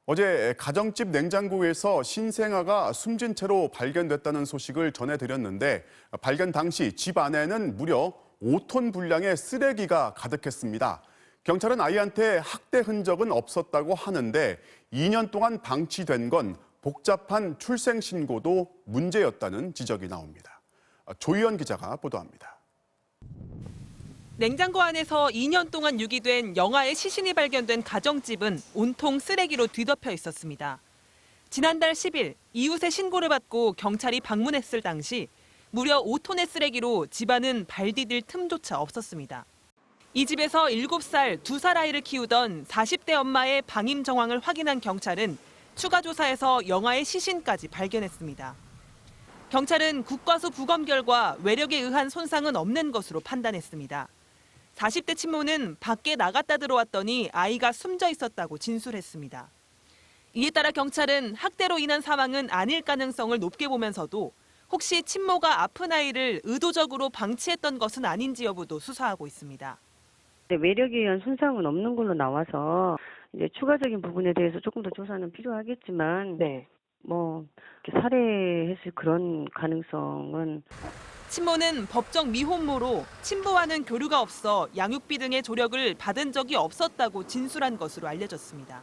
어제 가정집 냉장고에서 신생아가 숨진 채로 발견됐다는 소식을 전해드렸는데 발견 당시 집 안에는 무려 5톤 분량의 쓰레기가 가득했습니다. 경찰은 아이한테 학대 흔적은 없었다고 하는데 2년 동안 방치된 건 복잡한 출생 신고도 문제였다는 지적이 나옵니다. 조희연 기자가 보도합니다. 냉장고 안에서 2년 동안 유기된 영아의 시신이 발견된 가정집은 온통 쓰레기로 뒤덮여 있었습니다. 지난달 10일 이웃의 신고를 받고 경찰이 방문했을 당시 무려 5톤의 쓰레기로 집안은 발 디딜 틈조차 없었습니다. 이 집에서 7살, 2살 아이를 키우던 40대 엄마의 방임 정황을 확인한 경찰은 추가 조사에서 영아의 시신까지 발견했습니다. 경찰은 국과수 부검 결과 외력에 의한 손상은 없는 것으로 판단했습니다. 40대 친모는 밖에 나갔다 들어왔더니 아이가 숨져 있었다고 진술했습니다. 이에 따라 경찰은 학대로 인한 사망은 아닐 가능성을 높게 보면서도 혹시 친모가 아픈 아이를 의도적으로 방치했던 것은 아닌지 여부도 수사하고 있습니다. 외력에 의한 손상은 없는 걸로 나와서 이제 추가적인 부분에 대해서 조금 더 조사는 필요하겠지만, 살해했을 그런 가능성은. 친모는 법정 미혼모로 친부와는 교류가 없어 양육비 등의 조력을 받은 적이 없었다고 진술한 것으로 알려졌습니다.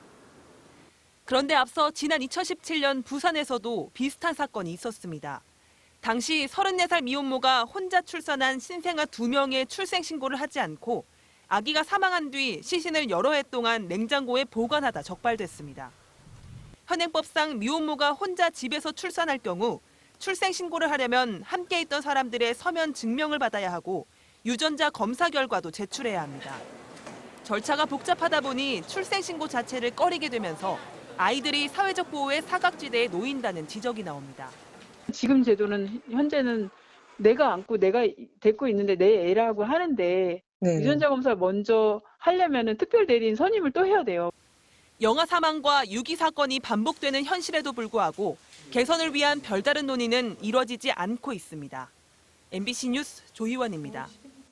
그런데 앞서 지난 2017년 부산에서도 비슷한 사건이 있었습니다. 당시 34살 미혼모가 혼자 출산한 신생아 2명의 출생 신고를 하지 않고 아기가 사망한 뒤 시신을 여러 해 동안 냉장고에 보관하다 적발됐습니다. 현행법상 미혼모가 혼자 집에서 출산할 경우 출생 신고를 하려면 함께 있던 사람들의 서면 증명을 받아야 하고 유전자 검사 결과도 제출해야 합니다. 절차가 복잡하다 보니 출생 신고 자체를 꺼리게 되면서 아이들이 사회적 보호의 사각지대에 놓인다는 지적이 나옵니다. 지금 제도는 현재는 내가 안고 내가 데리고 있는데 내 애라고 하는데 유전자 검사를 먼저 하려면 특별 대리인 선임을 또 해야 돼요. 영아 사망과 유기 사건이 반복되는 현실에도 불구하고 개선을 위한 별다른 논의는 이뤄지지 않고 있습니다. MBC 뉴스 조희원입니다.